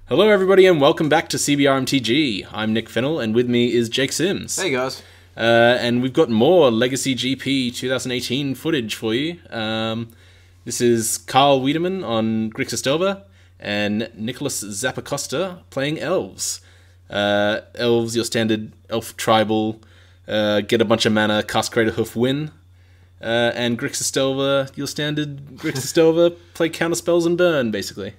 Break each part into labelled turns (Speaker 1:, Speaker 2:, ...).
Speaker 1: Hello everybody and welcome back to CBR MTG. I'm Nick Fennell and with me is Jake Sims.
Speaker 2: Hey guys.
Speaker 1: And we've got more Legacy GP 2018 footage for you. This is Carl Wiedemann on Grixis Delver and Nicholas Zappacosta playing Elves. Elves, your standard elf tribal, get a bunch of mana, cast Crater Hoof, win. And Grixis Delver, your standard Grixis Delver, play counter spells and burn, basically.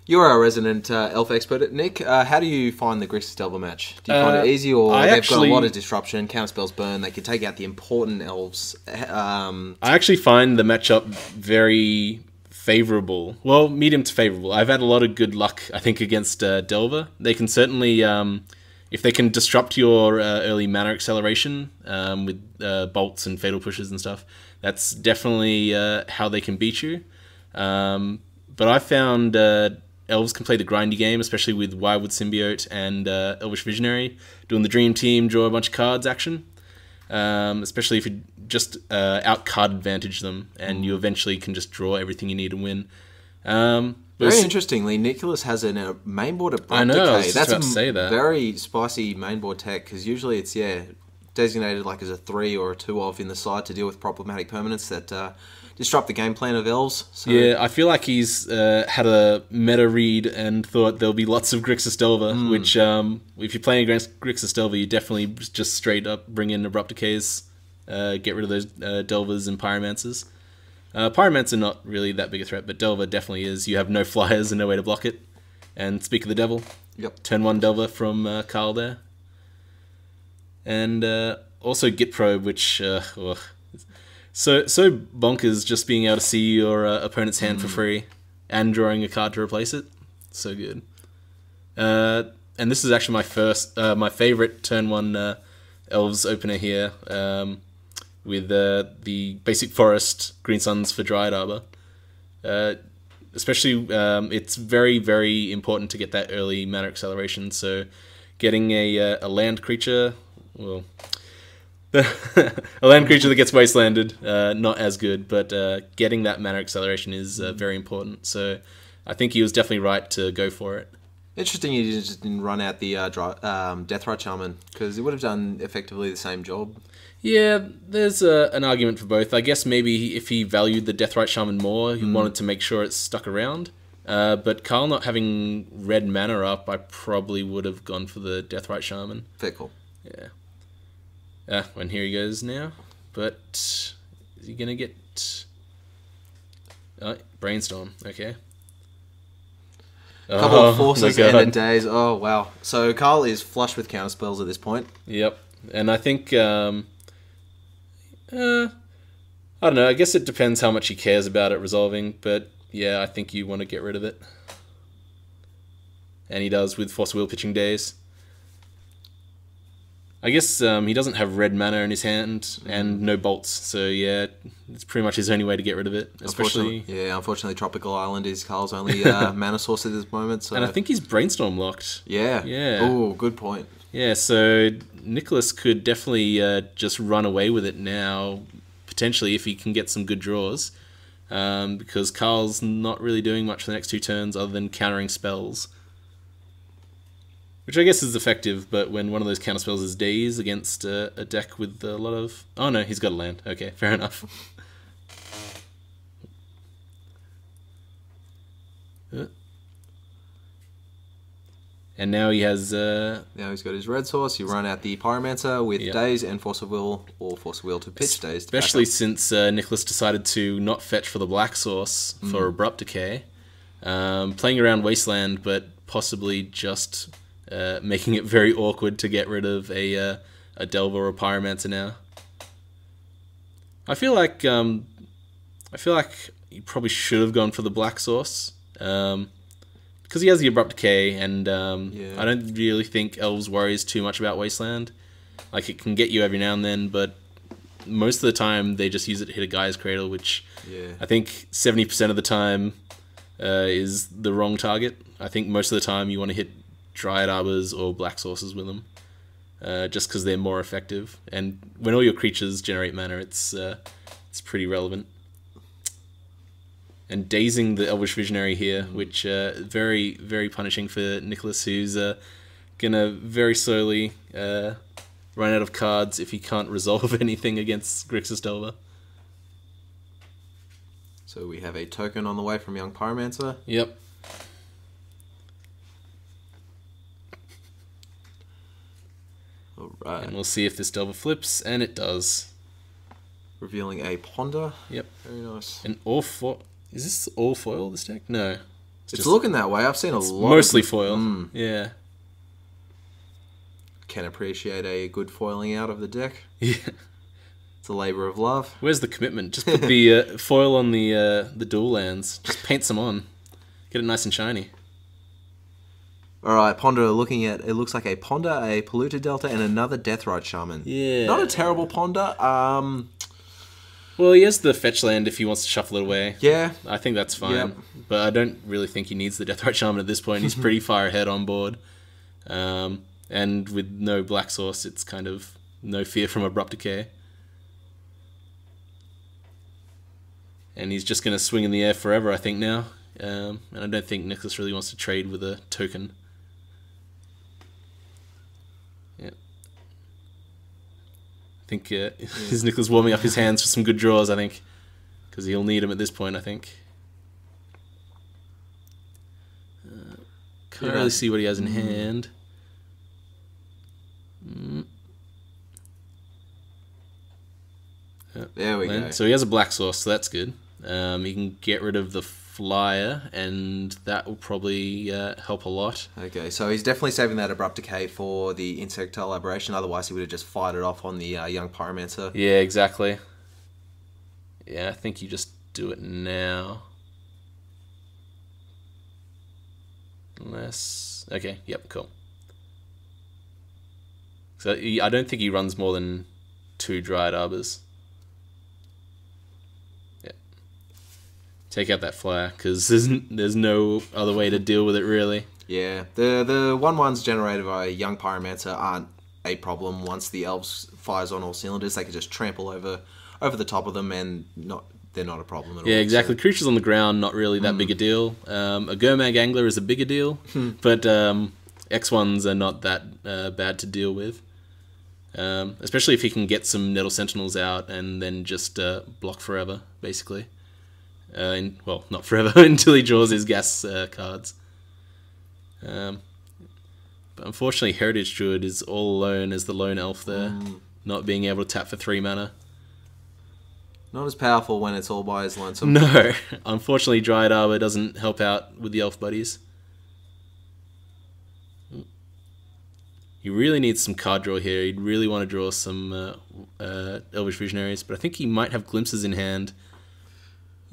Speaker 2: You're our resident elf expert, Nick. How do you find the Grixis Delver match? Do you find it easy, or they've got a lot of disruption, counter spells burn, they can take out the important elves?
Speaker 1: I actually find the matchup very favourable. Well, medium to favourable. I've had a lot of good luck, I think, against Delver. They can certainly, if they can disrupt your early mana acceleration with bolts and fatal pushes and stuff, that's definitely how they can beat you. But I found Elves can play the grindy game, especially with Wirewood Symbiote and Elvish Visionary, doing the Dream Team, draw a bunch of cards action. Especially if you just out-card advantage them, and you eventually can just draw everything you need and win.
Speaker 2: Very interestingly, Nicholas has a mainboard Abrupt
Speaker 1: I know,
Speaker 2: Decay.
Speaker 1: I was just about to say that.
Speaker 2: Very spicy mainboard tech, because usually it's, designated like as a 3 or a 2-of in the side to deal with problematic permanents that disrupt the game plan of Elves. So.
Speaker 1: Yeah, I feel like he's had a meta read and thought there'll be lots of Grixis Delver, which if you're playing against Grixis Delver, you definitely just straight up bring in Abrupt Decays, get rid of those Delvers and Pyromancers. Pyromancer not really that big a threat, but Delver definitely is. You have no flyers and no way to block it. And speak of the devil, turn 1 Delver from Carl there. And also Git Probe, which so bonkers, just being able to see your opponent's hand for free and drawing a card to replace it. So good. And this is actually my favorite turn 1 Elves opener here, with the basic forest Green Suns for Dryad Arbor. Especially, it's very, very important to get that early mana acceleration. So getting a land creature, well, a land creature that gets wastelanded, not as good, but getting that mana acceleration is very important. So I think he was definitely right to go for it.
Speaker 2: Interesting you just didn't run out the Deathrite Shaman, because it would have done effectively the same job.
Speaker 1: Yeah, there's an argument for both. I guess maybe if he valued the Deathrite Shaman more, he wanted to make sure it stuck around. But Carl not having red mana up, I probably would have gone for the Deathrite Shaman.
Speaker 2: Fair call.
Speaker 1: Yeah. And here he goes now. But is he going to get... Brainstorm, okay.
Speaker 2: Couple of forces and days. Oh, wow. So Carl is flush with counterspells at this point.
Speaker 1: Yep. And I think... I don't know, I guess it depends how much he cares about it resolving, but yeah, I think you want to get rid of it. And he does with Force Will Pitching Days. I guess he doesn't have red mana in his hand and no bolts, so yeah, it's pretty much his only way to get rid of it.
Speaker 2: Unfortunately, Tropical Island is Carl's only mana source at this moment. So.
Speaker 1: And I think he's Brainstorm locked.
Speaker 2: Yeah. Oh, good point.
Speaker 1: Yeah, so Nicholas could definitely just run away with it now, potentially, if he can get some good draws, because Carl's not really doing much for the next 2 turns other than countering spells. Which I guess is effective, but when one of those counter spells is Daze against a deck with a lot of... Oh no, he's got a land. Okay, fair enough. And now he has...
Speaker 2: now he's got his red source. You run out the Pyromancer with Daze and Force of Will, or Force of Will to pitch Daze.
Speaker 1: Especially since Nicholas decided to not fetch for the black source for Abrupt Decay. Playing around Wasteland, but possibly just... making it very awkward to get rid of a Delver or a Pyromancer now. I feel like you probably should have gone for the black source, because he has the Abrupt Decay, and I don't really think Elves worries too much about Wasteland. Like, it can get you every now and then, but most of the time they just use it to hit a Guy's Cradle, which I think 70% of the time is the wrong target. I think most of the time you want to hit Dryad Arbors or black sources with them, just because they're more effective. And when all your creatures generate mana, it's pretty relevant. and dazing the Elvish Visionary here, which very, very punishing for Nicholas, who's gonna very slowly run out of cards if he can't resolve anything against Grixis Delver.
Speaker 2: So we have a token on the way from Young Pyromancer.
Speaker 1: Yep.
Speaker 2: Alright.
Speaker 1: And we'll see if this Delver flips, and it does.
Speaker 2: Revealing a Ponder.
Speaker 1: Yep.
Speaker 2: Very nice.
Speaker 1: And all foil. Is this all foil, this deck? No.
Speaker 2: It's just looking that way. I've seen a lot.
Speaker 1: Mostly foil. Yeah.
Speaker 2: Can appreciate a good foiling out of the deck.
Speaker 1: Yeah.
Speaker 2: It's a labour of love.
Speaker 1: Where's the commitment? Just put the foil on the dual lands. Just paint some on. Get it nice and shiny.
Speaker 2: Alright, Ponder looking at... It looks like a Ponder, a Polluted Delta, and another Deathrite Shaman.
Speaker 1: Yeah.
Speaker 2: Not a terrible Ponder.
Speaker 1: Well, he has the fetch land if he wants to shuffle it away.
Speaker 2: Yeah.
Speaker 1: I think that's fine.
Speaker 2: Yep.
Speaker 1: But I don't really think he needs the Deathrite Shaman at this point. He's pretty far ahead on board. And with no black source, it's kind of no fear from Abrupt Decay. And he's just going to swing in the air forever, I think, now. And I don't think Nicholas really wants to trade with a token. Yeah. I think is Nicholas warming up his hands for some good draws, I think. Because he'll need them at this point, I think. Can't really see what he has in hand.
Speaker 2: There we go.
Speaker 1: So he has a black source, so that's good. He can get rid of the flyer, and that will probably help a lot.
Speaker 2: Okay, so he's definitely saving that Abrupt Decay for the Insectile Aberration, otherwise he would have just fired it off on the Young Pyromancer.
Speaker 1: Yeah, exactly. Yeah, I think you just do it now. Unless... Okay, yep, cool. So I don't think he runs more than 2 Dryad Arbors. Take out that flyer, because there's no other way to deal with it, really.
Speaker 2: Yeah, the 1/1s generated by Young Pyromancer aren't a problem. Once the Elves fires on all cylinders, they can just trample over the top of them, and they're not a problem at all.
Speaker 1: Yeah, exactly. So. Creatures on the ground, not really that big a deal. A Gurmag Angler is a bigger deal, but X1s are not that bad to deal with. Especially if he can get some Nettle Sentinels out and then just block forever, basically. Well, not forever, until he draws his gas cards. But unfortunately, Heritage Druid is all alone as the lone elf there, not being able to tap for 3 mana.
Speaker 2: Not as powerful when it's all by his lonesome.
Speaker 1: No, unfortunately, Dryad Arbor doesn't help out with the elf buddies. He really needs some card draw here. He'd really want to draw some Elvish Visionaries, but I think he might have Glimpses in hand.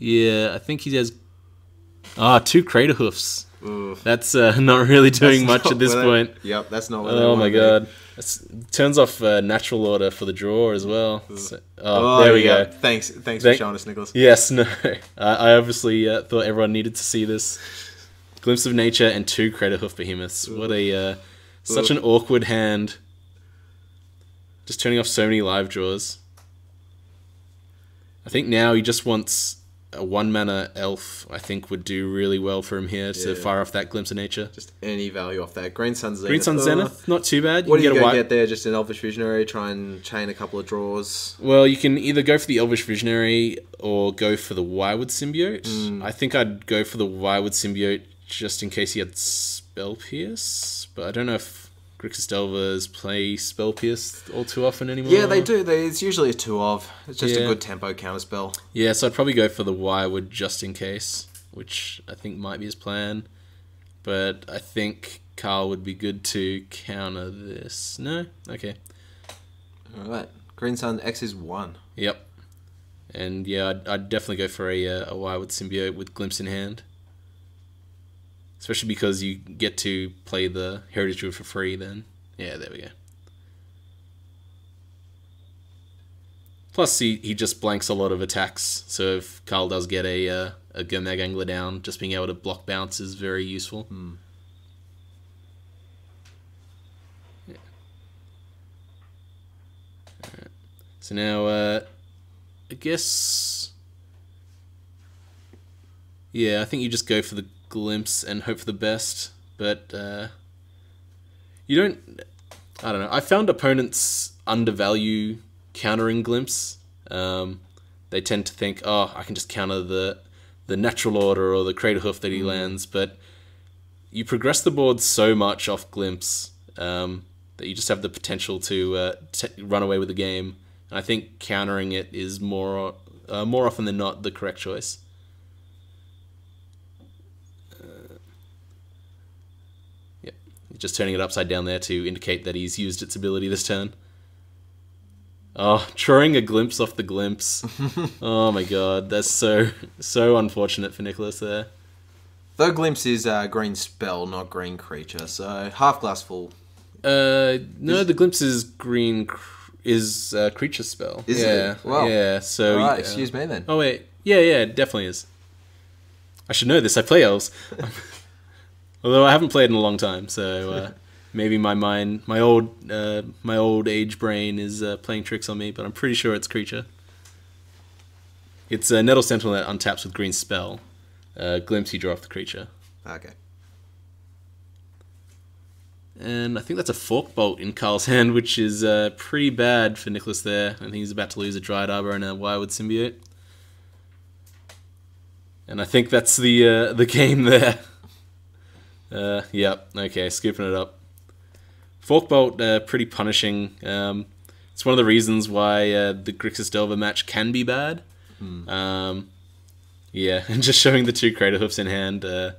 Speaker 1: Yeah, I think he has... 2 Crater Hoofs. Oof. That's not really doing much at this point.
Speaker 2: Yep, that's not what
Speaker 1: Oh my god. Turns off Natural Order for the draw as well. So, there we go.
Speaker 2: Thanks for showing us, Nicholas.
Speaker 1: Yes, no. I obviously thought everyone needed to see this. Glimpse of Nature and 2 Crater Hoof Behemoths. What a... such an awkward hand. Just turning off so many live draws. I think now he just wants... A 1-mana elf, I think, would do really well for him here to fire off that Glimpse of Nature.
Speaker 2: Just any value off that. Green Sun Zenith.
Speaker 1: Green Sun Zenith, not too bad.
Speaker 2: What do you get there? Just an Elvish Visionary, try and chain a couple of draws?
Speaker 1: Well, you can either go for the Elvish Visionary or go for the Wirewood Symbiote. I think I'd go for the Wirewood Symbiote just in case he had Spell Pierce, but I don't know if Grixis Delvers play Spell Pierce all too often anymore.
Speaker 2: Yeah, they do. It's usually a 2-of. It's just a good tempo counterspell. Yeah,
Speaker 1: so I'd probably go for the Wirewood just in case, which I think might be his plan. But I think Carl would be good to counter this. No? Okay.
Speaker 2: Alright. Green Sun X is 1.
Speaker 1: Yep. And yeah, I'd definitely go for a Wirewood Symbiote with Glimpse in hand. Especially because you get to play the Heritage Druid for free then. Yeah, there we go. Plus, he just blanks a lot of attacks. So if Carl does get a Gurmag Angler down, just being able to block bounce is very useful. Yeah. Alright. So now, I guess... Yeah, I think you just go for the glimpse and hope for the best. But you don't... I don't know. I found opponents undervalue countering glimpse. They tend to think, oh, I can just counter the natural order or the crater hoof that he lands, but you progress the board so much off glimpse that you just have the potential to run away with the game. And I think countering it is more often than not the correct choice. Yep, just turning it upside down there to indicate that he's used its ability this turn. Oh, drawing a glimpse off the glimpse. Oh my god, that's so unfortunate for Nicholas there.
Speaker 2: Though glimpse is green spell, not green creature, so half glass full.
Speaker 1: No, the glimpse is green is creature spell.
Speaker 2: Is it? Well,
Speaker 1: yeah. So
Speaker 2: alright, excuse me then.
Speaker 1: Oh wait, yeah, it definitely is. I should know this. I play Elves, although I haven't played in a long time, so. Maybe my old age brain is playing tricks on me, but I'm pretty sure it's creature. It's a Nettle Sentinel that untaps with green spell. Glimpse, you draw off the creature.
Speaker 2: Okay.
Speaker 1: And I think that's a Fork Bolt in Carl's hand, which is pretty bad for Nicholas there. I think he's about to lose a Dryad Arbor and a Wirewood Symbiote. And I think that's the game there. Yep, okay, scooping it up. Forkbolt, pretty punishing. It's one of the reasons why the Grixis Delver match can be bad. Yeah, and just showing the 2 Crater Hoofs in hand to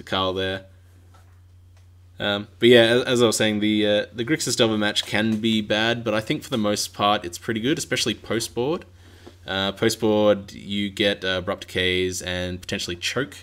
Speaker 1: Carl there. But yeah, as I was saying, the Grixis Delver match can be bad, but I think for the most part it's pretty good, especially post-board. Post-board, you get Abrupt Decays and potentially Choke.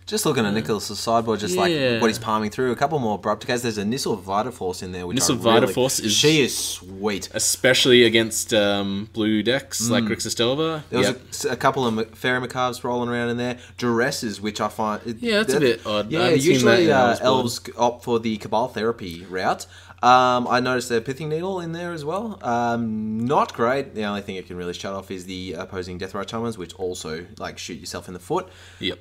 Speaker 2: Just looking at Nicholas' sideboard, just like what he's palming through. A couple more Abrupt Decays. There's a Nissel Vitaforce in there, which
Speaker 1: Nissel Vitaforce
Speaker 2: she is sweet.
Speaker 1: Especially against blue decks like Grixis Delver.
Speaker 2: There was a couple of Fairy Macaques rolling around in there. Duresses, which I find...
Speaker 1: that's a bit odd.
Speaker 2: Yeah, usually Elves opt for the Cabal Therapy route. I noticed a Pithing Needle in there as well. Not great. The only thing it can really shut off is the opposing Deathrite Shamans, which also like shoot yourself in the foot.
Speaker 1: Yep.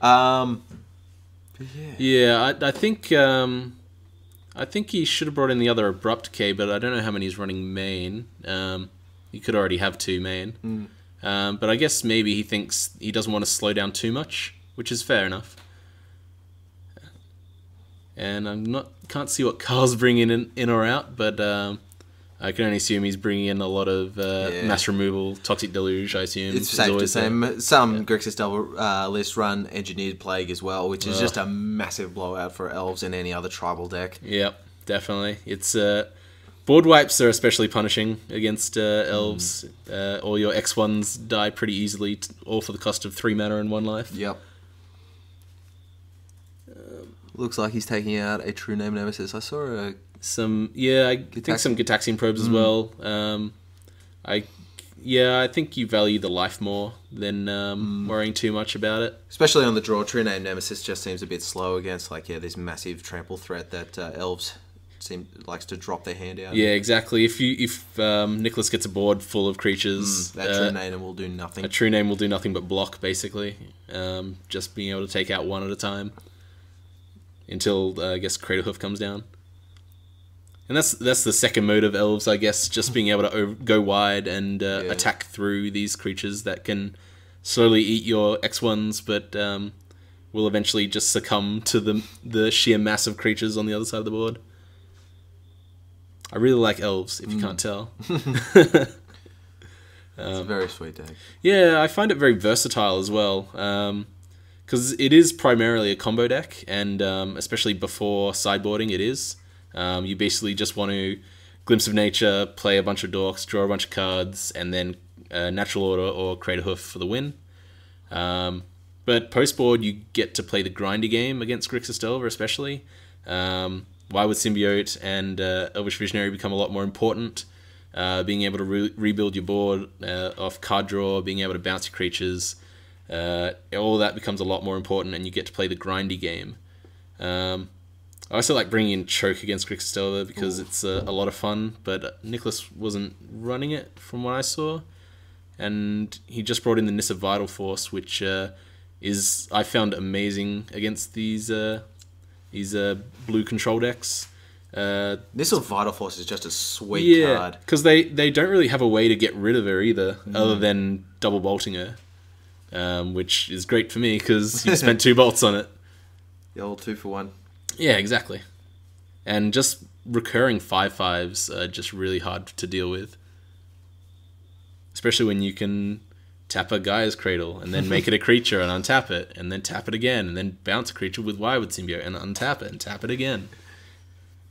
Speaker 2: Yeah,
Speaker 1: I think he should have brought in the other Abrupt Decay, but I don't know how many he's running main. He could already have 2 main. But I guess maybe he thinks he doesn't want to slow down too much, which is fair enough. And can't see what Carl's bringing in or out, but I can only assume he's bringing in a lot of mass removal, Toxic Deluge, I assume.
Speaker 2: It's safe to say. Some Grixis Delver lists run Engineered Plague as well, which is just a massive blowout for Elves and any other tribal deck.
Speaker 1: Yep, definitely. It's board wipes are especially punishing against Elves. All your X1s die pretty easily, all for the cost of 3 mana and 1 life.
Speaker 2: Yep. Looks like he's taking out a True Name Nemesis. I saw I think some Gitaxian Probes as well. I think you value the life more than worrying too much about it. Especially on the draw, True Name Nemesis just seems a bit slow against this massive trample threat that Elves likes to drop their hand out.
Speaker 1: Yeah, exactly. If Nicholas gets a board full of creatures,
Speaker 2: that True Name will do nothing.
Speaker 1: A True Name will do nothing but block, basically. Just being able to take out 1 at a time. Until, I guess, Crater Hoof comes down. And that's the second mode of Elves, I guess, just being able to go wide and attack through these creatures that can slowly eat your X1s, but will eventually just succumb to the sheer mass of creatures on the other side of the board. I really like Elves, if you can't tell.
Speaker 2: It's a very sweet deck.
Speaker 1: Yeah, I find it very versatile as well. Because it is primarily a combo deck, and especially before sideboarding, it is. You basically just want to Glimpse of Nature, play a bunch of dorks, draw a bunch of cards, and then Natural Order or Crater Hoof for the win. But post-board, you get to play the grindy game against Grixis Delver, especially. Wirewood Symbiote and Elvish Visionary become a lot more important. Being able to rebuild your board off card draw, being able to bounce your creatures... all that becomes a lot more important, and you get to play the grindy game. I also like bringing in Choke against Grixis Delver because it's a lot of fun, but Nicholas wasn't running it from what I saw. and he just brought in the Nissa Vital Force, which is, I found, amazing against these blue control decks.
Speaker 2: Nissa Vital Force is just a sweet card.
Speaker 1: Because they don't really have a way to get rid of her either, other than double bolting her, which is great for me because you spent 2 bolts on it.
Speaker 2: The old 2 for 1. Yeah,
Speaker 1: exactly. And just recurring 5/5s are just really hard to deal with. Especially when you can tap a Gaia's Cradle and then make it a creature and untap it, and then tap it again, and then bounce a creature with Wirewood Symbiote and untap it and tap it again.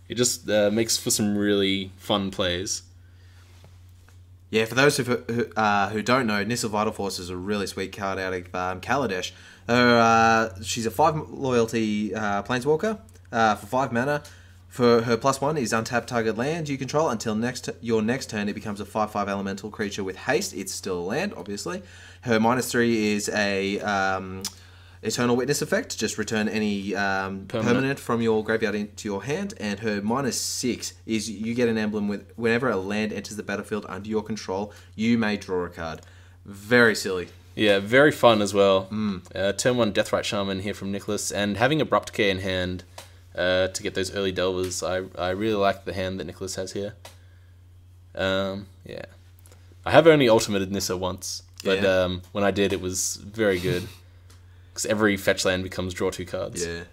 Speaker 1: It just makes for some really fun plays.
Speaker 2: Yeah, for those who don't know, Nissa Vital Force is a really sweet card out of Kaladesh. She's a 5 loyalty Planeswalker for 5 mana. For her +1 is untap target land you control until your next turn. It becomes a 5/5 elemental creature with haste. It's still a land, obviously. Her -3 is a Eternal Witness effect. Just return any permanent from your graveyard into your hand. And her -6 is you get an emblem with whenever a land enters the battlefield under your control, you may draw a card. Very silly.
Speaker 1: Yeah, very fun as well. Turn 1 Deathrite Shaman here from Nicholas, and having Abrupt Decay in hand to get those early Delvers. I really like the hand that Nicholas has here. Yeah. I have only ultimated Nissa once, but when I did, it was very good. Because every fetch land becomes draw 2 cards.
Speaker 2: Yeah.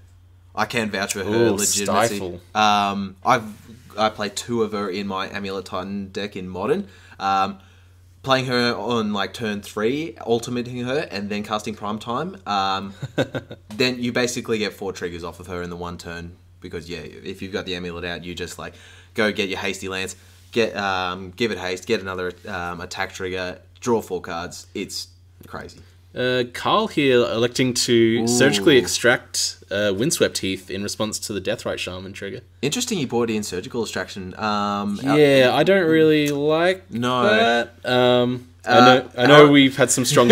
Speaker 2: I can vouch for her legitimacy.
Speaker 1: Stifle.
Speaker 2: I play 2 of her in my Amulet Titan deck in Modern. Playing her on like turn 3, ultimating her, and then casting Prime Time. Then you basically get 4 triggers off of her in the 1 turn. Because if you've got the Amulet out, you just like go get your hasty lance, give it haste, get another attack trigger, draw 4 cards. It's crazy.
Speaker 1: Carl here electing to surgically extract Windswept Heath in response to the Deathrite Shaman trigger.
Speaker 2: Interesting, you brought in surgical extraction.
Speaker 1: I don't really like that. I know we've had some strong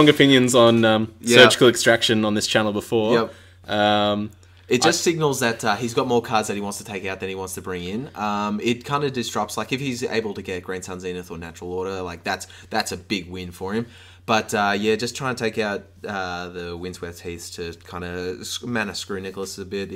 Speaker 1: opinions on surgical extraction on this channel before.
Speaker 2: Yep. It just signals that he's got more cards that he wants to take out than he wants to bring in. It kind of disrupts, like if he's able to get Green Sun Zenith or Natural Order, like that's a big win for him. But just trying to take out the Windswept Heath to kind of mana screw Nicholas a bit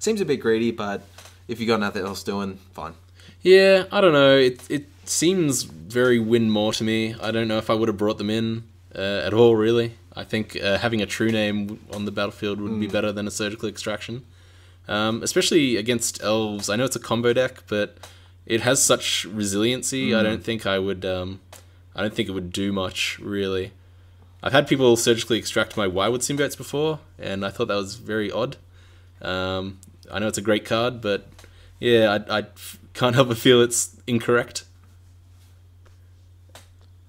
Speaker 2: seems a bit greedy. But if you got nothing else doing, fine.
Speaker 1: Yeah, I don't know. It seems very win more to me. I don't know if I would have brought them in at all. Really, I think having a true name on the battlefield would be better than a surgical extraction, especially against Elves. I know it's a combo deck, but it has such resiliency. I don't think I would. I don't think it would do much, really. I've had people surgically extract my Wirewood Symbiotes before, and I thought that was very odd. I know it's a great card, but yeah, I can't help but feel it's incorrect.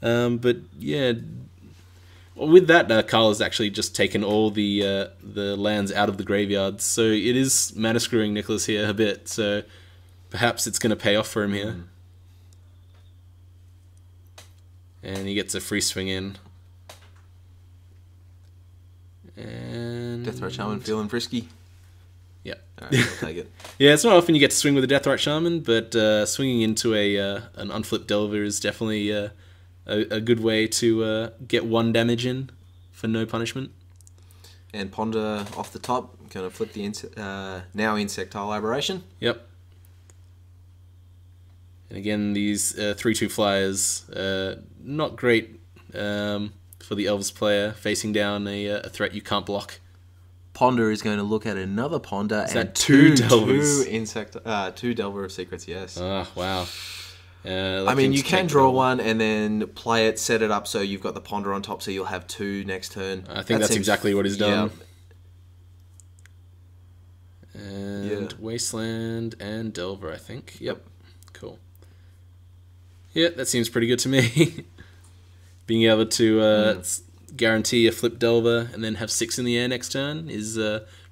Speaker 1: But yeah, with that, Carl has actually just taken all the lands out of the graveyard, so it is mana screwing Nicholas here a bit, so perhaps it's going to pay off for him here. And he gets a free swing in. And
Speaker 2: Deathrite Shaman feeling frisky.
Speaker 1: Yeah.
Speaker 2: Alright, I'll take it.
Speaker 1: Yeah, it's not often you get to swing with a Deathrite Shaman, but swinging into an unflipped Delver is definitely a good way to get 1 damage in for no punishment.
Speaker 2: And Ponder off the top. Going to flip the now Insectile Aberration.
Speaker 1: Yep. And again, these 3/2 flyers, not great for the Elves player, facing down a threat you can't block.
Speaker 2: Ponder is going to look at another Ponder
Speaker 1: and 2 Delvers.
Speaker 2: 2 Delver of Secrets, yes.
Speaker 1: Oh, wow.
Speaker 2: I mean, you can draw 1 and then play it, set it up so you've got the Ponder on top, so you'll have 2 next turn.
Speaker 1: I think that's exactly what he's done. And Wasteland and Delver, I think. Yep. Cool. Yeah, that seems pretty good to me. Being able to guarantee a flip Delver and then have 6 in the air next turn is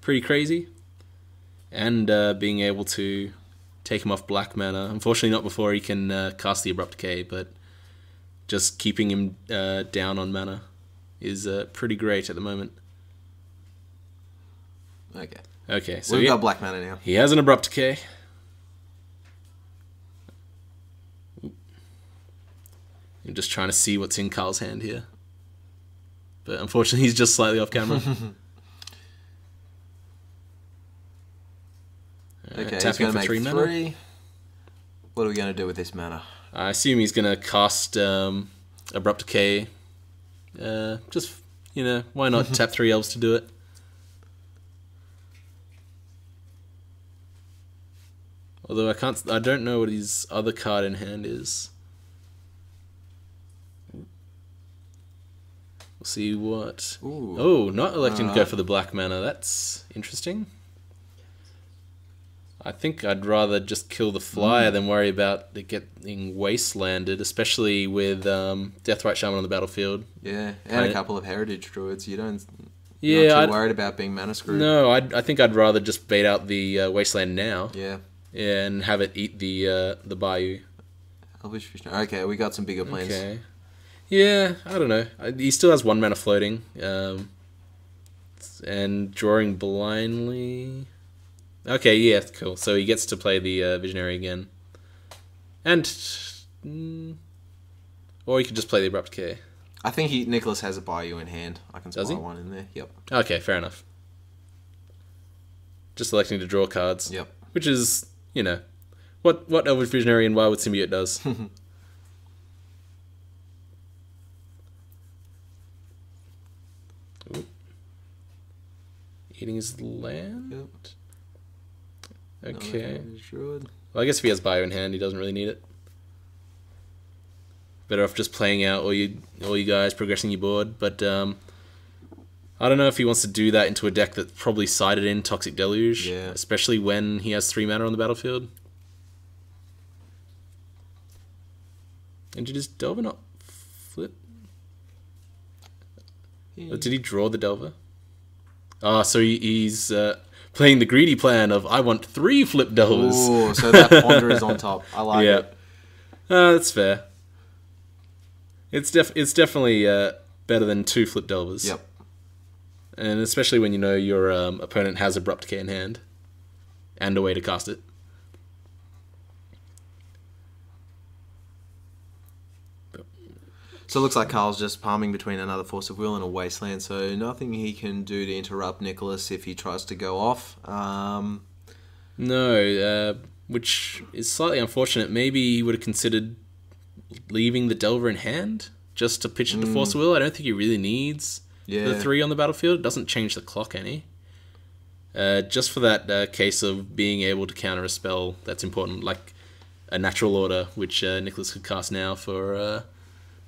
Speaker 1: pretty crazy. And being able to take him off black mana. Unfortunately not before he can cast the Abrupt Decay, but just keeping him down on mana is pretty great at the moment. Okay, so
Speaker 2: we've got black mana now.
Speaker 1: He has an Abrupt Decay. I'm just trying to see what's in Carl's hand here. But unfortunately, he's just slightly off camera.
Speaker 3: Okay, he's going to make 3 mana. What are we going to do with this mana?
Speaker 1: I assume he's going to cast Abrupt Decay. Just, you know, why not tap 3 Elves to do it? Although I don't know what his other card in hand is. We'll see what...
Speaker 3: Ooh.
Speaker 1: Oh, not electing to go for the black mana. That's interesting. I think I'd rather just kill the flyer than worry about it getting wastelanded, especially with Deathrite Shaman on the battlefield.
Speaker 3: Yeah, and a couple of heritage druids. You don't... You're not too worried about being mana screwed.
Speaker 1: No, I think I'd rather just bait out the wasteland now.
Speaker 3: Yeah.
Speaker 1: Yeah, and have it eat the bayou.
Speaker 3: Elvish Vision. Okay, we got some bigger plans.
Speaker 1: Okay. Yeah, I don't know. He still has 1 mana floating. And drawing blindly... Okay, yeah, cool. So he gets to play the Visionary again. And... or he could just play the Abrupt Decay.
Speaker 3: I think Nicholas has a Bayou in hand. I can spy one in there. Yep.
Speaker 1: Okay, fair enough. Just electing to draw cards.
Speaker 3: Yep.
Speaker 1: Which is, you know, what Elvish Visionary and Wildwood Symbiote does. Eating his land?
Speaker 3: Yep.
Speaker 1: Okay.
Speaker 3: Well,
Speaker 1: I guess if he has Bio in hand, he doesn't really need it. Better off just playing out all you guys, progressing your board. But I don't know if he wants to do that into a deck that's probably sided in Toxic Deluge, especially when he has 3 mana on the battlefield. And did his Delver not flip? Yeah. Or did he draw the Delver? Ah, so he's playing the greedy plan of, I want 3 flip Delvers.
Speaker 3: Oh, so that Ponder is on top. I like it.
Speaker 1: That's fair. It's definitely better than 2 flip Delvers.
Speaker 3: Yep.
Speaker 1: And especially when you know your opponent has Abrupt Decay in hand. And a way to cast it.
Speaker 3: So it looks like Carl's just palming between another Force of Will and a Wasteland, so nothing he can do to interrupt Nicholas if he tries to go off.
Speaker 1: No, which is slightly unfortunate. Maybe he would have considered leaving the Delver in hand just to pitch it to Force of Will. I don't think he really needs the 3 on the battlefield. It doesn't change the clock any. Just for that case of being able to counter a spell that's important, like a Natural Order, which Nicholas could cast now for...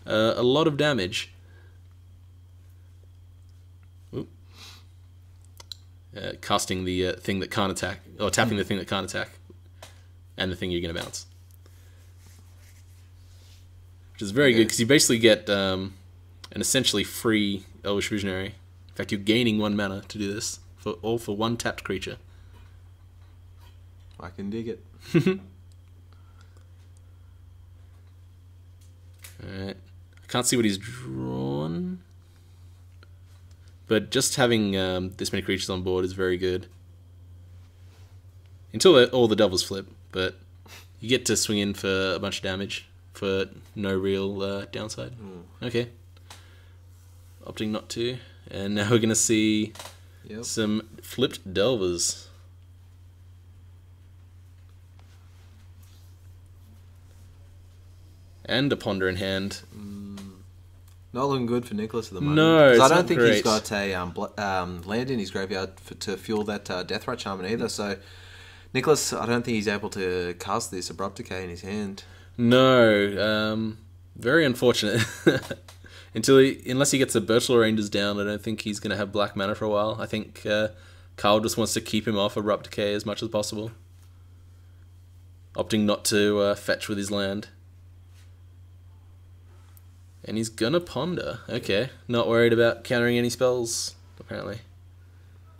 Speaker 1: a lot of damage. Casting the thing that can't attack, or tapping the thing that can't attack, and the thing you're going to bounce. Which is very good, because you basically get an essentially free Elvish Visionary. In fact, you're gaining 1 mana to do this, all for 1 tapped creature.
Speaker 3: I can dig it.
Speaker 1: Alright. I can't see what he's drawn. But just having this many creatures on board is very good. Until all the Delvers flip, but you get to swing in for a bunch of damage for no real downside. Okay. Opting not to. And now we're going to see some flipped Delvers. And a Ponder in hand.
Speaker 3: Not looking good for Nicholas at the moment.
Speaker 1: No, it's
Speaker 3: I don't think
Speaker 1: great.
Speaker 3: he's got a land in his graveyard to fuel that Deathrite Shaman either. So Nicholas, I don't think he's able to cast this Abrupt Decay in his hand.
Speaker 1: No, very unfortunate. Unless he gets the Birtle Rangers down, I don't think he's going to have black mana for a while. I think Carl just wants to keep him off Abrupt Decay as much as possible. Opting not to fetch with his land. And he's gonna Ponder. Okay. Not worried about countering any spells, apparently.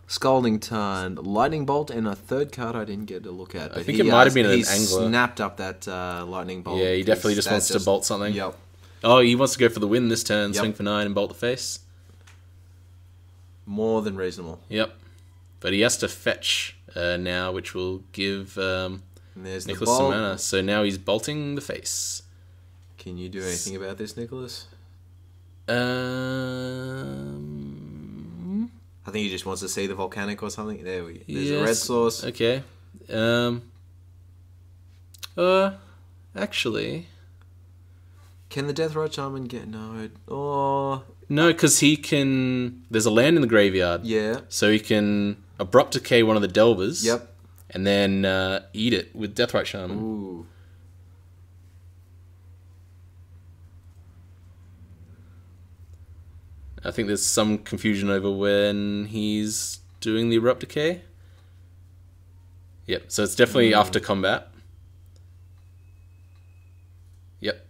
Speaker 3: Scalding Tarn, Lightning Bolt, and a third card I didn't get to look at.
Speaker 1: I think it might have been an Angler.
Speaker 3: He snapped up that Lightning Bolt.
Speaker 1: Yeah, he definitely just wants to bolt something.
Speaker 3: Yep.
Speaker 1: Oh, he wants to go for the win this turn, swing for 9 and bolt the face.
Speaker 3: More than reasonable.
Speaker 1: Yep. But he has to fetch now, which will give Nicholas some mana. So now he's bolting the face.
Speaker 3: Can you do anything about this, Nicholas? I think he just wants to see the volcanic or something. There we go. There's a red source.
Speaker 2: Okay. Actually,
Speaker 3: can the Deathrite Shaman get no? Oh,
Speaker 2: no, because he can. There's a land in the graveyard.
Speaker 3: Yeah.
Speaker 2: So he can abrupt decay one of the Delvers.
Speaker 3: Yep.
Speaker 2: And then eat it with Deathrite Shaman.
Speaker 3: Ooh.
Speaker 2: I think there's some confusion over when he's doing the Abrupt Decay. Yep, so it's definitely after combat. Yep.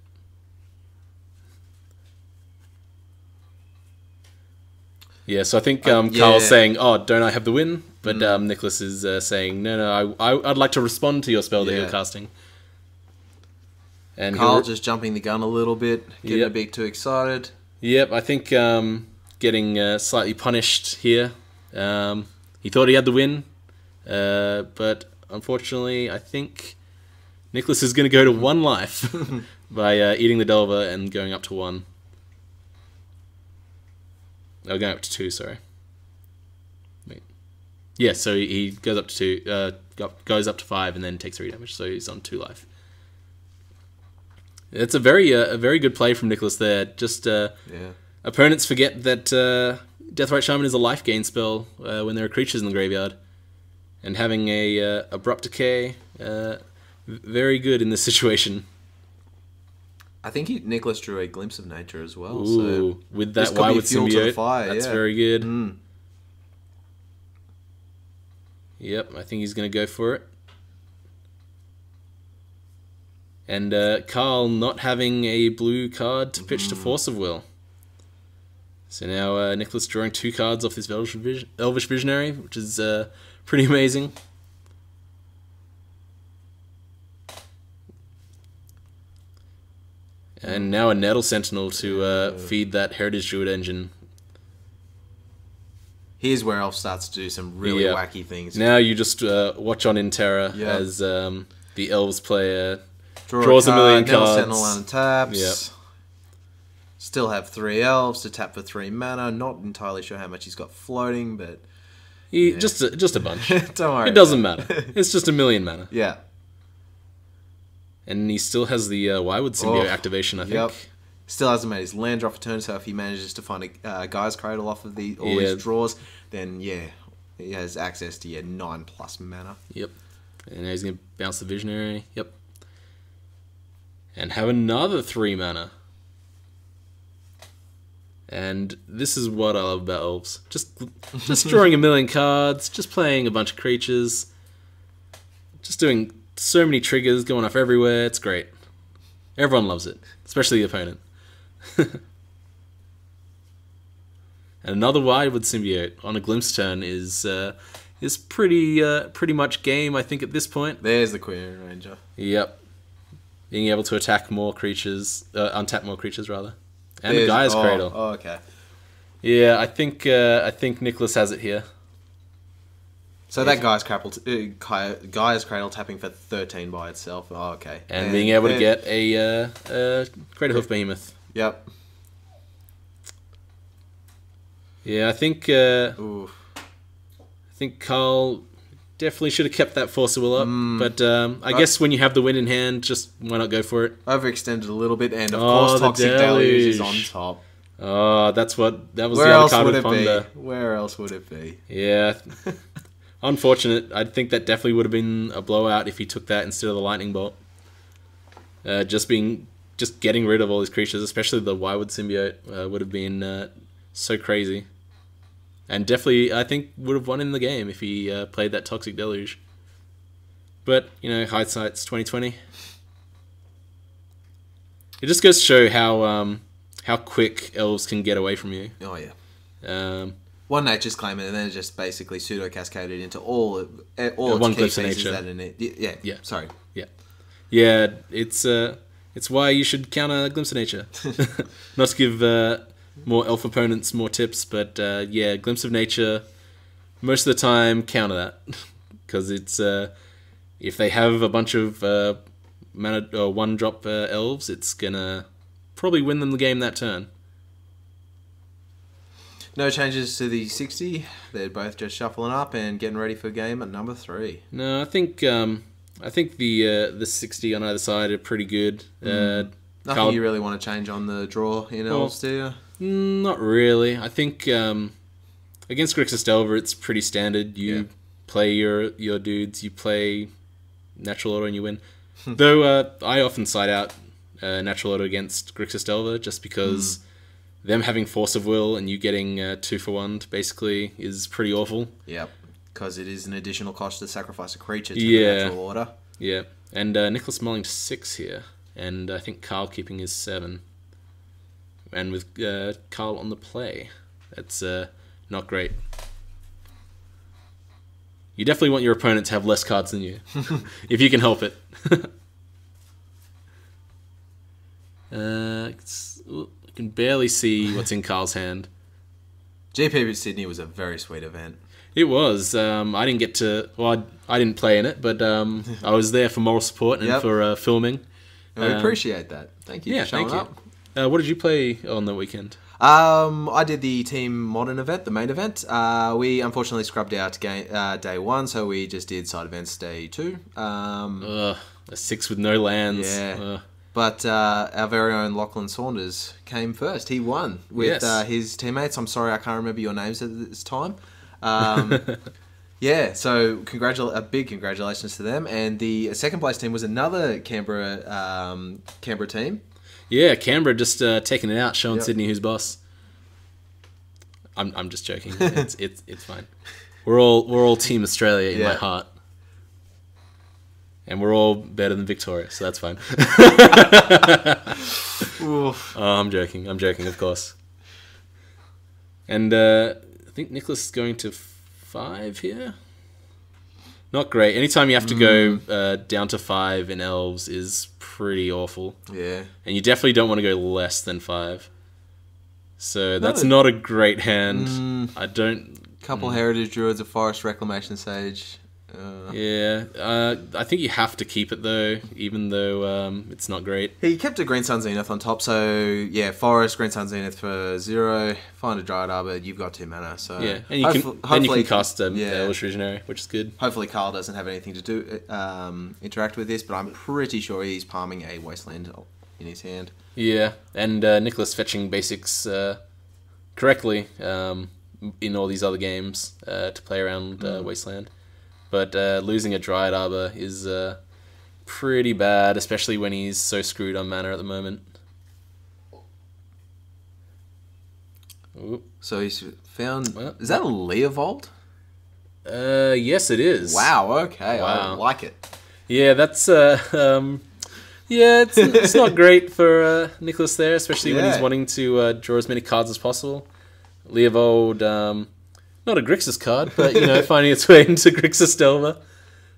Speaker 2: Yeah, so I think Carl's saying, "Oh, don't I have the win?" But Nicholas is saying, "No, I'd like to respond to your spell that you're casting."
Speaker 3: And Carl just jumping the gun a little bit, getting a bit too excited.
Speaker 2: Yep, I think getting slightly punished here. He thought he had the win, but unfortunately, I think Nicholas is going to go to 1 life by eating the Delver and going up to 1. Oh, going up to 2, sorry. Wait. Yeah, so he goes up to 2, goes up to 5, and then takes 3 damage, so he's on 2 life. It's a very good play from Nicholas there. Just opponents forget that Deathrite Shaman is a life gain spell when there are creatures in the graveyard, and having a Abrupt Decay, very good in this situation.
Speaker 3: I think Nicholas drew a Glimpse of Nature as well.
Speaker 2: Ooh, so with that Wildwood Symbiote, that's very good. Yep, I think he's going to go for it. And Carl not having a blue card to pitch to Force of Will. So now Nicholas drawing 2 cards off this Elvish Visionary, which is pretty amazing. And now a Nettle Sentinel to feed that Heritage Druid engine.
Speaker 3: Here's where Elf starts to do some really wacky things.
Speaker 2: Now you just watch on in Terror as the Elves player draws a million cards.
Speaker 3: Nettle Sentinel untaps. Yep. Still have 3 Elves to tap for 3 mana. Not entirely sure how much he's got floating, but
Speaker 2: just a bunch.
Speaker 3: Don't worry.
Speaker 2: It doesn't matter. It's just a million mana.
Speaker 3: Yeah.
Speaker 2: And he still has the Wildwood Symbiote activation, I think. Yep.
Speaker 3: Still hasn't made his land drop for turn, so if he manages to find a Guy's Cradle off of all his draws, then he has access to 9+ mana.
Speaker 2: Yep. And now he's going to bounce the Visionary. Yep. And have another 3 mana. And this is what I love about Elves. Just drawing a million cards, just playing a bunch of creatures, just doing so many triggers going off everywhere. It's great. Everyone loves it, especially the opponent. And another Wildwood Symbiote on a Glimpse turn is pretty much game, I think, at this point.
Speaker 3: There's the Queen Ranger.
Speaker 2: Yep. Being able to attack more creatures, untap more creatures rather. And the Guy's Cradle.
Speaker 3: Oh, okay.
Speaker 2: Yeah, I think Nicholas has it here.
Speaker 3: So that Guy's Cradle tapping for 13 by itself. Oh, okay.
Speaker 2: And being able to get a Greater Hoof Behemoth.
Speaker 3: Yep.
Speaker 2: Yeah, I think Carl definitely should have kept that Force of Will up, but I guess when you have the win in hand, just why not go for it?
Speaker 3: Overextended a little bit, and of course Toxic Deluge is on top.
Speaker 2: Oh, that was the other card with Ponder.
Speaker 3: Where else would it be?
Speaker 2: Yeah. Unfortunate. I think that definitely would have been a blowout if he took that instead of the Lightning Bolt. Just getting rid of all these creatures, especially the Wildwood Symbiote, would have been so crazy. And definitely, I think, would have won in the game if he played that Toxic Deluge. But, hindsight's 2020. It just goes to show how quick Elves can get away from you.
Speaker 3: Oh, yeah. One Nature's Claim, and then it just basically pseudo-cascaded into all
Speaker 2: one
Speaker 3: its
Speaker 2: Glimpse
Speaker 3: key
Speaker 2: of
Speaker 3: pieces
Speaker 2: Nature.
Speaker 3: that in it. Yeah, sorry.
Speaker 2: Yeah, it's why you should counter Glimpse of Nature. Not to give more Elf opponents more tips, but Glimpse of Nature, most of the time, counter that. Because it's if they have a bunch of
Speaker 1: mana or 1-drop elves, it's gonna probably win them the game that turn.
Speaker 3: No changes to the 60. They're both just shuffling up and getting ready for game at number 3.
Speaker 1: No, I think the 60 on either side are pretty good.
Speaker 3: Nothing you really want to change on the draw in Elves, do you?
Speaker 1: Not really. I think against Grixis Delver, it's pretty standard. You play your dudes, you play natural auto, and you win. Though I often side out natural auto against Grixis Delver just because them having Force of Will and you getting 2-for-1 basically is pretty awful.
Speaker 3: Yep, because it is an additional cost to sacrifice a creature to the natural order.
Speaker 1: Yeah, and Nicholas mulling to 6 here, and I think Carl keeping his 7. And with Carl on the play, that's not great. You definitely want your opponent to have less cards than you, if you can help it. I can barely see what's in Carl's hand.
Speaker 3: GP Sydney was a very sweet event.
Speaker 1: It was. I didn't get to... Well, I didn't play in it, but I was there for moral support and for filming.
Speaker 3: And we appreciate that. Thank you for showing up.
Speaker 1: What did you play on the weekend?
Speaker 3: I did the Team Modern event, the main event. We unfortunately scrubbed out day 1, so we just did side events day 2.
Speaker 1: A 6 with no lands.
Speaker 3: Yeah. But our very own Lachlan Saunders came first. He won with his teammates. I'm sorry I can't remember your names at this time. Yeah, so a big congratulations to them. And the second place team was another Canberra team.
Speaker 1: Yeah, Canberra just taking it out, showing Sydney who's boss. I'm just joking. It's fine. We're all Team Australia in my heart, and we're all better than Victoria, so that's fine. I'm joking, of course. And I think Nicholas is going to 5 here. Not great. Anytime you have to go down to 5 in Elves is pretty awful. Yeah. And you definitely don't want to go less than 5. So that's not a great hand. I don't...
Speaker 3: Couple Heritage Druids, a Forest Reclamation Sage.
Speaker 1: I think you have to keep it though, even though it's not great.
Speaker 3: He kept a Green Sun Zenith on top, so yeah, Forest, Green Sun Zenith for 0. Find a Dryad Arbor, you've got 2 mana, so
Speaker 1: yeah, and you can cast Elvish Visionary, which is good.
Speaker 3: Hopefully, Carl doesn't have anything to do interact with this, but I'm pretty sure he's palming a Wasteland in his hand.
Speaker 1: Yeah, and Nicholas fetching basics correctly in all these other games to play around Wasteland. But losing a Dryad Arbor is pretty bad, especially when he's so screwed on mana at the moment. Ooh.
Speaker 3: So he's found... Is that a Leovold?
Speaker 1: Yes, it is.
Speaker 3: Wow, okay. Wow. I like it.
Speaker 1: Yeah, that's... it's not great for Nicholas there, especially when he's wanting to draw as many cards as possible. Leovold... not a Grixis card, but, finding its way into Grixis Delver.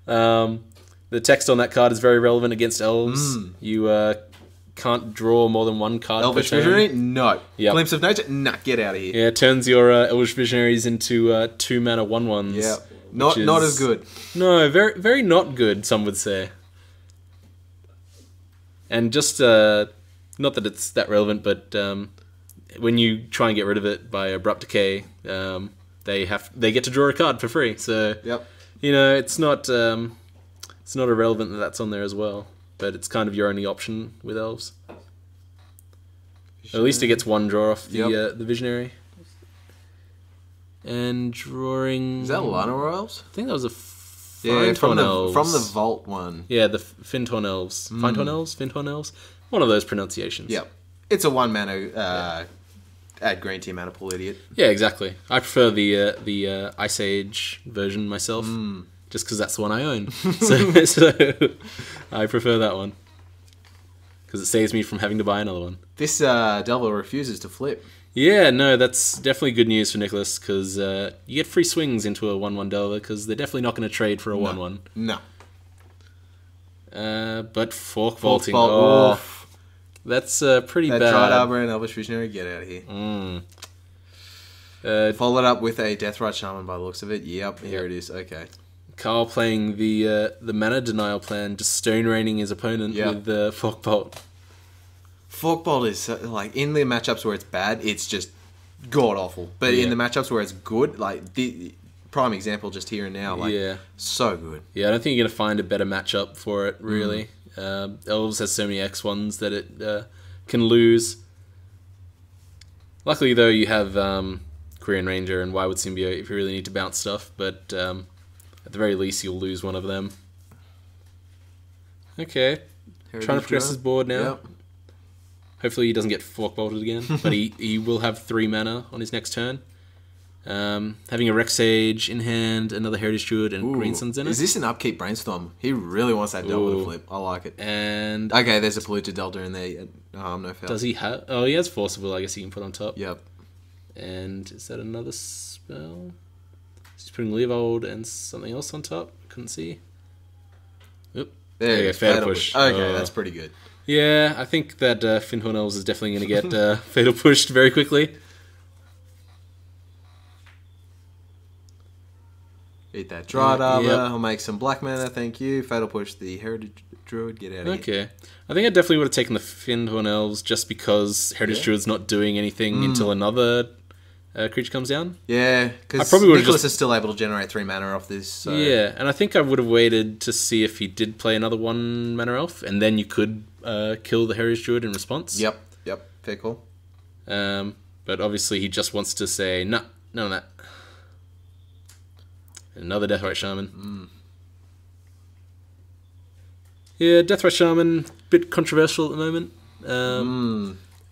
Speaker 1: The text on that card is very relevant against Elves. You can't draw more than 1 card
Speaker 3: Elvish
Speaker 1: per turn.
Speaker 3: Visionary? No. Yep. Glimpse of Nature? Nah, get out of here.
Speaker 1: Yeah, it turns your Elvish Visionaries into 2 mana 1/1s.
Speaker 3: Yeah, not as good.
Speaker 1: No, very, very not good, some would say. And just, not that it's that relevant, but when you try and get rid of it by Abrupt Decay... they get to draw a card for free, so it's not irrelevant that that's on there as well, but it's kind of your only option with Elves. At least it gets 1 draw off the Visionary. And drawing...
Speaker 3: Is that Llanowar Elves?
Speaker 1: I think that was a Fintorn Elves.
Speaker 3: From the Vault one.
Speaker 1: Yeah, the Fintorn Elves. Fintorn Elves? Fintorn Elves? One of those pronunciations.
Speaker 3: Yep. It's a 1 mana... add green to your mana pool, idiot.
Speaker 1: Yeah, exactly. I prefer the Ice Age version myself, just because that's the one I own. so I prefer that one because it saves me from having to buy another one.
Speaker 3: This Delver refuses to flip.
Speaker 1: Yeah, no, that's definitely good news for Nicholas because you get free swings into a 1/1 Delver because they're definitely not going to trade for a 1/1.
Speaker 3: No.
Speaker 1: But Fork Vaulting. That's pretty bad.
Speaker 3: Dryad Arbor and Elvish Visionary, get out of here. Followed up with a Deathrite Shaman by the looks of it. Yep, here it is. Okay.
Speaker 1: Carl playing the mana denial plan, just stone raining his opponent with the Forkbolt.
Speaker 3: Forkbolt is like in the matchups where it's bad, it's just god awful. But in the matchups where it's good, like the prime example just here and now, like so good.
Speaker 1: Yeah, I don't think you're gonna find a better matchup for it really. Elves has so many X1s that it can lose. Luckily though, you have Korean Ranger and Wywood Symbiote if you really need to bounce stuff, but at the very least you'll lose one of them. Okay, trying to progress his board now.
Speaker 3: Yep.
Speaker 1: Hopefully he doesn't get Forkbolted again, but he will have 3 mana on his next turn. Having a Rex Sage in hand, another Heritage Druid, and Green Sun's in it.
Speaker 3: Is this an upkeep brainstorm? He really wants that Delver to flip. I like it.
Speaker 1: And
Speaker 3: okay, there's a Polluted Delta in there. No fail.
Speaker 1: Does he have... Oh, he has Force of Will, I guess he can put on top.
Speaker 3: Yep.
Speaker 1: And is that another spell? He's putting Leovold and something else on top. Couldn't see. Oop.
Speaker 3: There you go, Fatal Push. Okay, that's pretty good.
Speaker 1: Yeah, I think that Fyndhorn Elves is definitely going to get Fatal Pushed very quickly.
Speaker 3: Eat that Dryad Arbor. I'll make some black mana, thank you. Fatal Push the Heritage Druid. Get out of here.
Speaker 1: Okay. I think I definitely would have taken the Fyndhorn Elves just because Heritage Druid's not doing anything until another creature comes down.
Speaker 3: Yeah, because Nicholas is still able to generate 3 mana off this. So.
Speaker 1: Yeah, and I think I would have waited to see if he did play another 1 mana elf, and then you could kill the Heritage Druid in response.
Speaker 3: Yep, fair call.
Speaker 1: But obviously he just wants to say, nah, none of that. Another Deathrite Shaman. Yeah, Deathrite Shaman, bit controversial at the moment.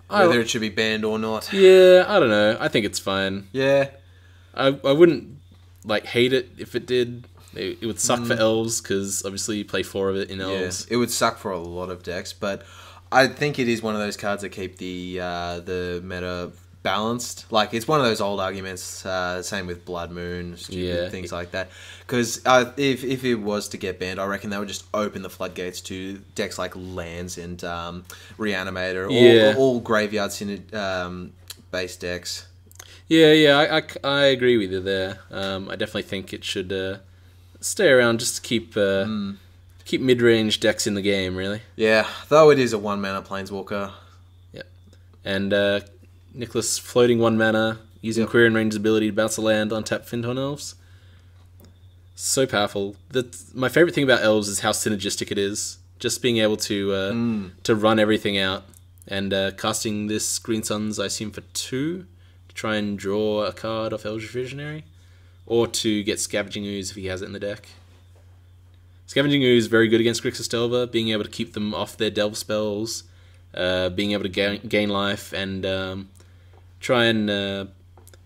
Speaker 3: Whether it should be banned or not.
Speaker 1: Yeah, I don't know. I think it's fine.
Speaker 3: Yeah.
Speaker 1: I wouldn't hate it if it did. It would suck for Elves because obviously you play 4 of it in Elves.
Speaker 3: Yeah, it would suck for a lot of decks, but I think it is one of those cards that keep the meta balanced. Like, it's one of those old arguments, same with Blood Moon, things like that. Because if it was to get banned, I reckon that would just open the floodgates to decks like Lands and Reanimator, all graveyard based decks.
Speaker 1: Yeah, I agree with you there. I definitely think it should stay around just to keep mid-range decks in the game, really.
Speaker 3: Yeah, though it is a 1 mana Planeswalker.
Speaker 1: Yep. And Nicholas floating 1 mana, using Quirion Ranger's ability to bounce a land on tap Fyndhorn Elves. So powerful. My favourite thing about Elves is how synergistic it is. Just being able to run everything out. And casting this Green Suns, I assume, for 2, to try and draw a card off Eldritch Visionary. Or to get Scavenging Ooze if he has it in the deck. Scavenging Ooze is very good against Grixis Delver, being able to keep them off their delve spells, being able to gain life, and try and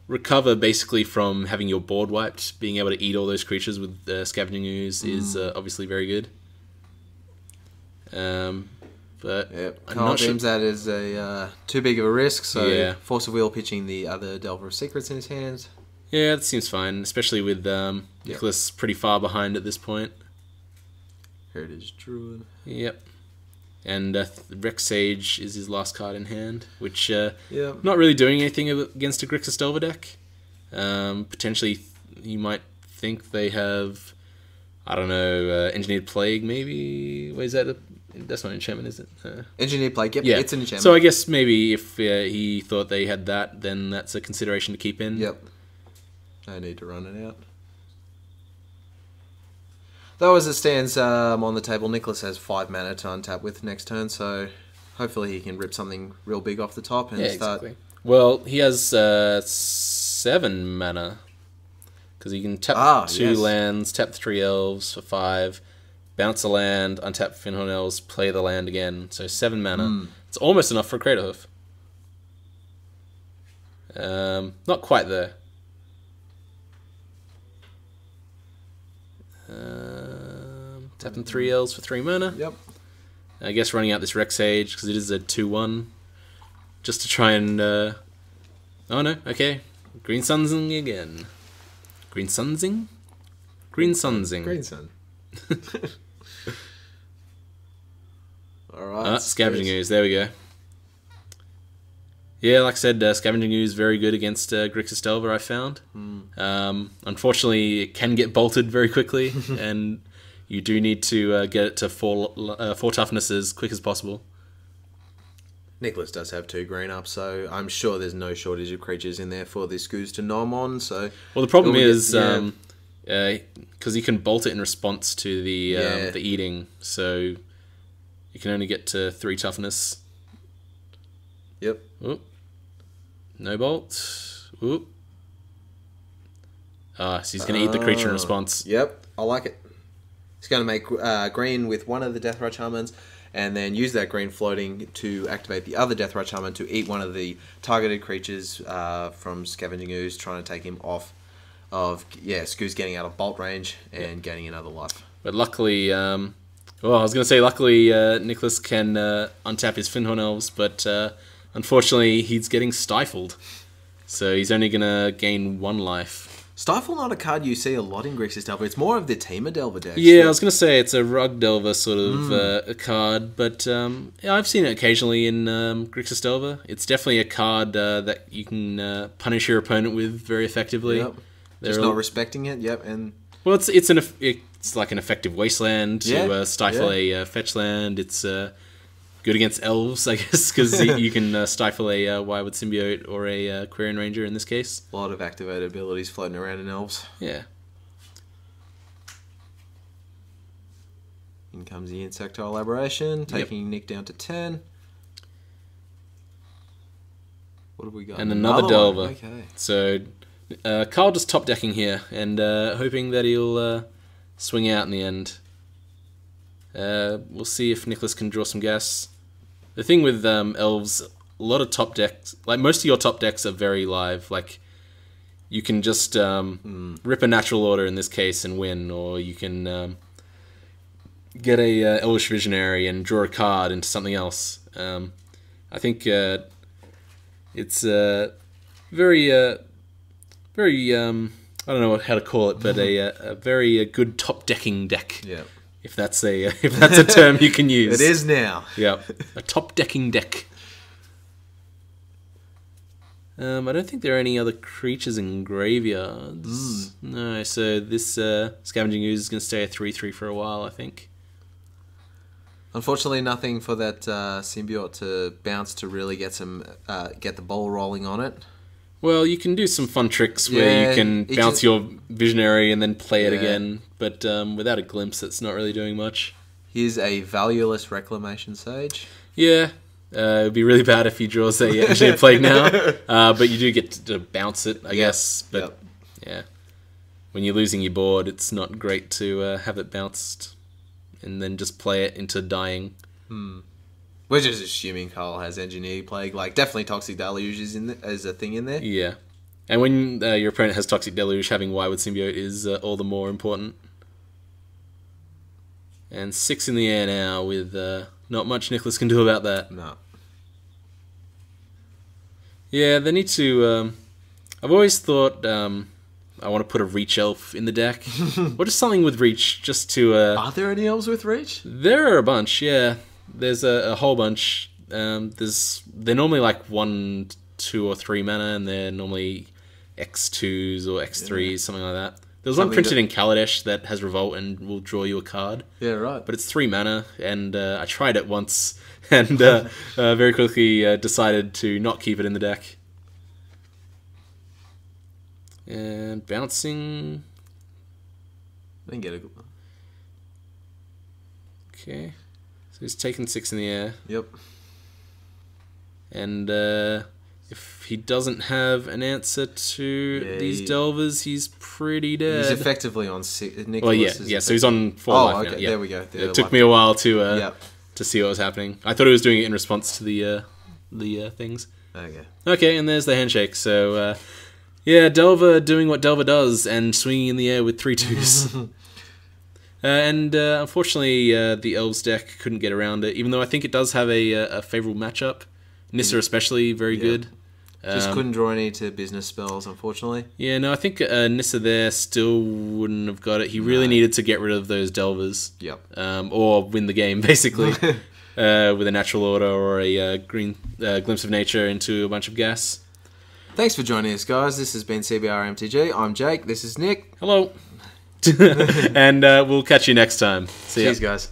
Speaker 1: recover basically from having your board wiped. Being able to eat all those creatures with Scavenging Ooze is obviously very good. But I'm
Speaker 3: Carl
Speaker 1: not
Speaker 3: deems
Speaker 1: sure.
Speaker 3: that is too big of a risk, so Force of Will pitching the other Delver of Secrets in his hands.
Speaker 1: Yeah, that seems fine, especially with Nicholas pretty far behind at this point.
Speaker 3: Heritage Druid.
Speaker 1: Yep. And Rex Sage is his last card in hand, which not really doing anything against a Grixis Delver deck. Potentially, you might think they have, I don't know, Engineered Plague maybe? Wait, is that that's not enchantment, is it?
Speaker 3: Engineered Plague, yep, it's an enchantment.
Speaker 1: So I guess maybe if he thought they had that, then that's a consideration to keep in.
Speaker 3: Yep. No need to run it out. Though as it stands on the table, Nicholas has 5 mana to untap with next turn, so hopefully he can rip something real big off the top and start...
Speaker 1: Exactly. Well, he has 7 mana, because he can tap 2 lands, tap 3 elves for 5, bounce a land, untap Fyndhorn Elves, play the land again, so 7 mana. It's almost enough for a Craterhoof. Not quite there. Tapping 3 elves for 3 mana.
Speaker 3: Yep.
Speaker 1: I guess running out this Rex Sage because it is a 2/1, just to try and. Oh no! Okay, Green Sunzing again. Green Sunzing. Green Sunzing.
Speaker 3: Green Sun. All right.
Speaker 1: Scavenging Ooze. There we go. Yeah, like I said, Scavenging Ooze is very good against Grixis Delver, I found. Unfortunately, it can get bolted very quickly, and you do need to get it to 4 toughness as quick as possible.
Speaker 3: Nicholas does have 2 green up, so I'm sure there's no shortage of creatures in there for this Goose to nom on. So,
Speaker 1: well, the problem is because you can bolt it in response to the eating, so you can only get to 3 toughness.
Speaker 3: Yep.
Speaker 1: Oop. No bolt. Oop. So he's going to eat the creature in response.
Speaker 3: Yep, I like it. He's going to make green with one of the Deathrite Shamans, and then use that green floating to activate the other Deathrite Shaman to eat one of the targeted creatures from Scavenging Ooze, trying to take him off of, Scoo's getting out of bolt range and gaining another life.
Speaker 1: But luckily, I was going to say luckily Nicholas can untap his Finhorn Elves, but unfortunately he's getting stifled. So he's only going to gain 1 life.
Speaker 3: Stifle not a card you see a lot in Grixis Delver. It's more of the Teamer Delver decks.
Speaker 1: Yeah, I was going to say it's a Rug Delver sort of a card, but I've seen it occasionally in Grixis Delver. It's definitely a card that you can punish your opponent with very effectively.
Speaker 3: Yep. Just not respecting it. Yep, and
Speaker 1: well, it's like an effective wasteland to stifle a fetch land. It's good against elves, I guess, because you can stifle a Wirewood Symbiote or a Quirion Ranger in this case.
Speaker 3: A lot of activated abilities floating around in elves.
Speaker 1: Yeah.
Speaker 3: In comes the Insectile Aberration, taking Nick down to 10. What have we got?
Speaker 1: And another Delver.
Speaker 3: Okay.
Speaker 1: So Carl just top decking here and hoping that he'll swing out in the end. We'll see if Nicholas can draw some gas. The thing with elves, a lot of top decks, like most of your top decks are very live. Like you can just rip a natural order in this case and win, or you can get a Elvish Visionary and draw a card into something else. I think it's very I don't know how to call it, but a very good top decking deck.
Speaker 3: Yeah.
Speaker 1: If that's a term you can use.
Speaker 3: It is now.
Speaker 1: Yeah, a top decking deck. I don't think there are any other creatures in graveyards. No, so this Scavenging Ooze is going to stay a 3/3 for a while, I think.
Speaker 3: Unfortunately, nothing for that symbiote to bounce to really get the ball rolling on it.
Speaker 1: Well, you can do some fun tricks where you can bounce your Visionary and then play it again, but without a glimpse, it's not really doing much.
Speaker 3: Here's a valueless Reclamation Sage.
Speaker 1: Yeah, it would be really bad if he draws a Plague now, but you do get to bounce it, I guess. But yeah, when you're losing your board, it's not great to have it bounced and then just play it into dying.
Speaker 3: We're just assuming Carl has Engineer Plague. Like, definitely Toxic Deluge is as a thing in there.
Speaker 1: Yeah. And when your opponent has Toxic Deluge, having Wirewood Symbiote is all the more important. And 6 in the air now with not much Nicholas can do about that.
Speaker 3: No.
Speaker 1: Yeah, they need to... I've always thought I want to put a Reach Elf in the deck. Or just something with Reach, just to...
Speaker 3: Are there any elves with Reach?
Speaker 1: There are a bunch, yeah. There's a whole bunch. They're normally like 1, 2, or 3 mana, and they're normally X2s or X3s, something like that. There's one printed in Kaladesh that has Revolt and will draw you a card.
Speaker 3: Yeah, right.
Speaker 1: But it's 3 mana, and I tried it once, and very quickly decided to not keep it in the deck. And bouncing.
Speaker 3: I didn't get a good one.
Speaker 1: Okay. He's taken 6 in the air.
Speaker 3: Yep.
Speaker 1: And if he doesn't have an answer to these Delvers, he's pretty dead.
Speaker 3: He's effectively on 6.
Speaker 1: Well, yeah. So he's on 4 life now. Yeah.
Speaker 3: There we go.
Speaker 1: It took me a while to see what was happening. I thought he was doing it in response to the things.
Speaker 3: Okay.
Speaker 1: Okay, and there's the handshake. So, Delver doing what Delver does and swinging in the air with 3 2s. And unfortunately, the Elves deck couldn't get around it, even though I think it does have a favourable matchup. Nissa especially, very good.
Speaker 3: Just couldn't draw any to business spells, unfortunately.
Speaker 1: Yeah, no, I think Nissa there still wouldn't have got it. He really needed to get rid of those Delvers.
Speaker 3: Yep.
Speaker 1: Or win the game, basically. with a natural order or a green glimpse of nature into a bunch of gas.
Speaker 3: Thanks for joining us, guys. This has been CBR MTG. I'm Jake. This is Nick.
Speaker 1: Hello. And we'll catch you next time. See ya.
Speaker 3: Cheers, guys.